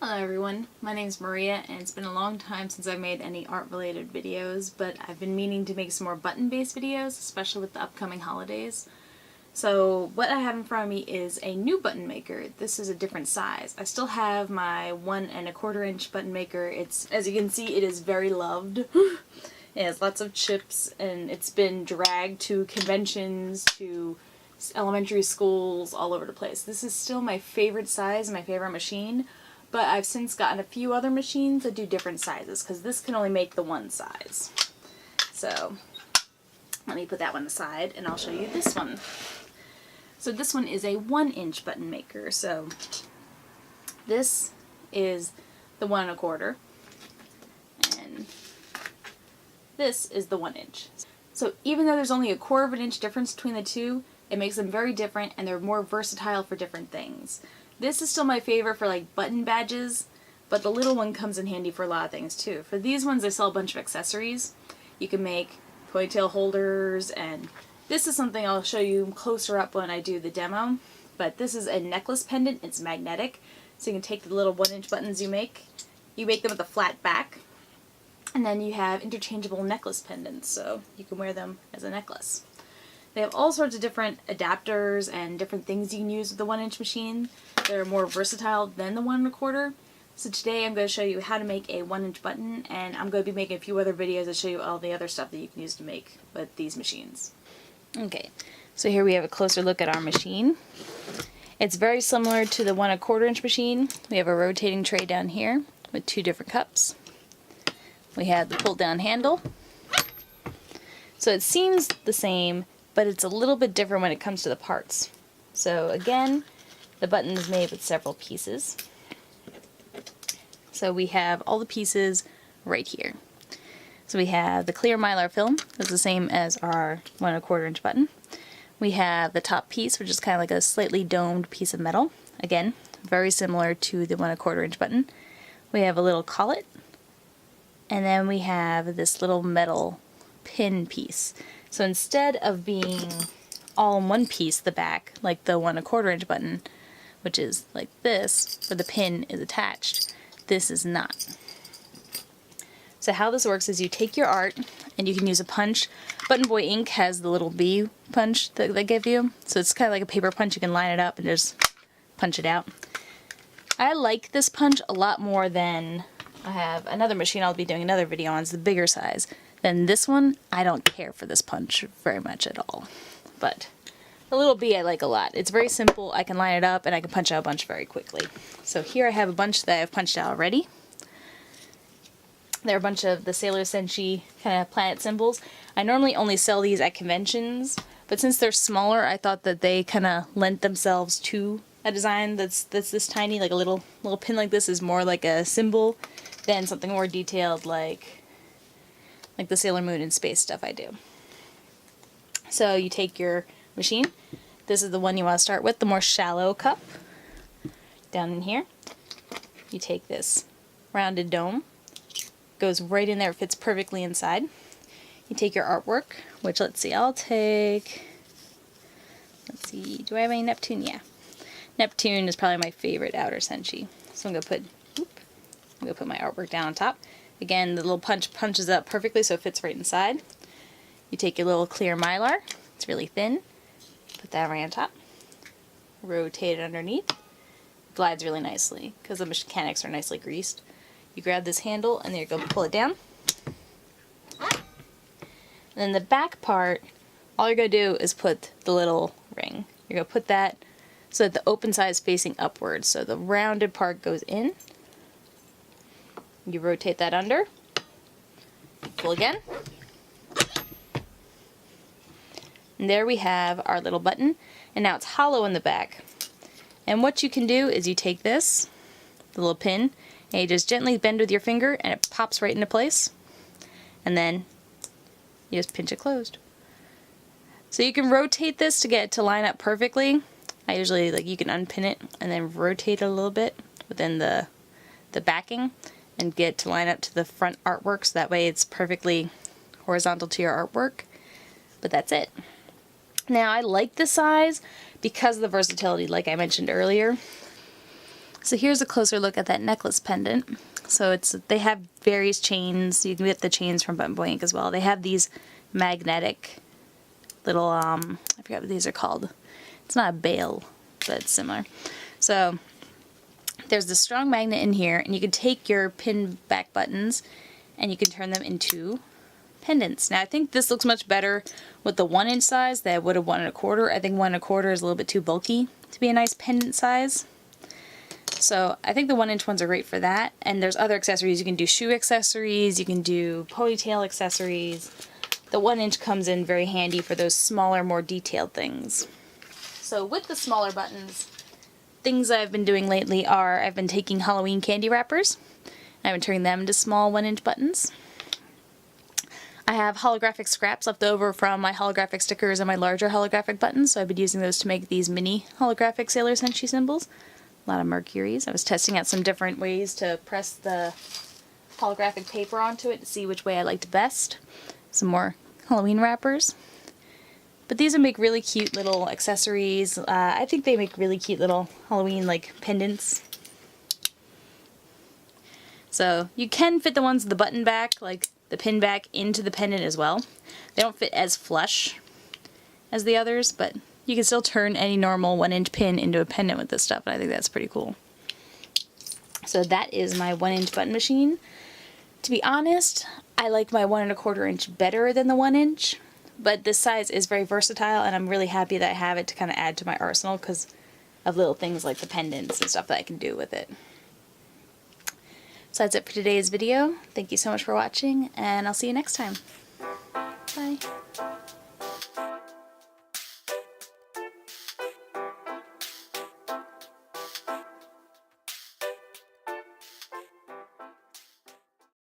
Hello everyone, my name's Maria and it's been a long time since I've made any art related videos, but I've been meaning to make some more button based videos, especially with the upcoming holidays. So what I have in front of me is a new button maker. This is a different size. I still have my 1 1/4 inch button maker. It's, as you can see, it is very loved. It has lots of chips and it's been dragged to conventions, to elementary schools, all over the place. This is still my favorite size, my favorite machine. But I've since gotten a few other machines that do different sizes, because this can only make the one size. So let me put that one aside and I'll show you this one. So this one is a 1 inch button maker. So this is the 1 1/4 and this is the 1 inch. So even though there's only a 1/4 of an inch difference between the two, it makes them very different and they're more versatile for different things. This is still my favorite for like button badges, but the little one comes in handy for a lot of things too. For these ones I sell a bunch of accessories. You can make ponytail holders, and this is something I'll show you closer up when I do the demo. But this is a necklace pendant. It's magnetic, so you can take the little 1 inch buttons you make them with a flat back, and then you have interchangeable necklace pendants, so you can wear them as a necklace. They have all sorts of different adapters and different things you can use with the 1 inch machine. They're more versatile than the 1 1/4. So today I'm going to show you how to make a 1 inch button, and I'm going to be making a few other videos that show you all the other stuff that you can use to make with these machines. Okay, so here we have a closer look at our machine. It's very similar to the 1 1/4 inch machine. We have a rotating tray down here with 2 different cups. We have the pull down handle. So it seems the same, but it's a little bit different when it comes to the parts. So again, the button is made with several pieces. So we have all the pieces right here. So we have the clear mylar film, that's the same as our 1 1/4 inch button. We have the top piece, which is kind of like a slightly domed piece of metal. Again, very similar to the 1 1/4 inch button. We have a little collet, and then we have this little metal pin piece. So instead of being all in one piece, the back, like the 1 1/4 inch button, which is like this, where the pin is attached, this is not. So how this works is you take your art, and you can use a punch. Button Boy ink has the little bee punch that they give you, so it's kind of like a paper punch. You can line it up and just punch it out. I like this punch a lot more than, I have another machine I'll be doing another video on, it's the bigger size. Then this one, I don't care for this punch very much at all. But the little bee I like a lot. It's very simple, I can line it up and I can punch out a bunch very quickly. So here I have a bunch that I've punched out already. They're a bunch of the Sailor Senshi kind of planet symbols. I normally only sell these at conventions, but since they're smaller, I thought that they kind of lent themselves to a design that's this tiny. Like a little pin like this is more like a symbol than something more detailed like the Sailor Moon and space stuff I do. So you take your machine. This is the one you want to start with, the more shallow cup. Down in here, you take this rounded dome. Goes right in there, it fits perfectly inside. You take your artwork, which let's see, do I have any Neptune? Yeah. Neptune is probably my favorite outer Senshi. So I'm gonna put my artwork down on top. Again, the little punch punches up perfectly so it fits right inside. You take your little clear mylar, it's really thin, put that right on top, rotate it underneath, it glides really nicely because the mechanics are nicely greased. You grab this handle and there you go, pull it down. And then the back part, all you're going to do is put the little ring. You're going to put that so that the open side is facing upwards, so the rounded part goes in. You rotate that under, pull again, and there we have our little button, and now it's hollow in the back. And what you can do is you take this, the little pin, and you just gently bend with your finger and it pops right into place, and then you just pinch it closed. So you can rotate this to get it to line up perfectly. I usually, you can unpin it and then rotate it a little bit within the backing and get it to line up to the front artwork, so that way it's perfectly horizontal to your artwork. But that's it. Now I like the size because of the versatility, like I mentioned earlier. So here's a closer look at that necklace pendant. So they have various chains. You can get the chains from Button Boy Inc. as well. They have these magnetic little, I forget what these are called. It's not a bail, but it's similar. So there's this strong magnet in here, and you can take your pin back buttons and you can turn them into pendants. Now I think this looks much better with the 1 inch size than I would have 1 1/4. I think 1 1/4 is a little bit too bulky to be a nice pendant size. So I think the 1 inch ones are great for that. And there's other accessories. You can do shoe accessories, you can do ponytail accessories. The 1 inch comes in very handy for those smaller, more detailed things. So with the smaller buttons, things I've been doing lately are I've been taking Halloween candy wrappers and I've been turning them into small 1 inch buttons. I have holographic scraps left over from my holographic stickers and my larger holographic buttons, so I've been using those to make these mini holographic Sailor Senshi symbols. A lot of Mercuries. I was testing out some different ways to press the holographic paper onto it to see which way I liked best. Some more Halloween wrappers. But these would make really cute little accessories. I think they make really cute little Halloween like pendants. So you can fit the ones with the button back, like the pin back, into the pendant as well. They don't fit as flush as the others, but you can still turn any normal 1 inch pin into a pendant with this stuff, and I think that's pretty cool. So that is my 1 inch button machine. To be honest, I like my 1 1/4 inch better than the 1 inch, but this size is very versatile, and I'm really happy that I have it to kind of add to my arsenal because of little things like the pendants and stuff that I can do with it. So that's it for today's video. Thank you so much for watching, and I'll see you next time. Bye.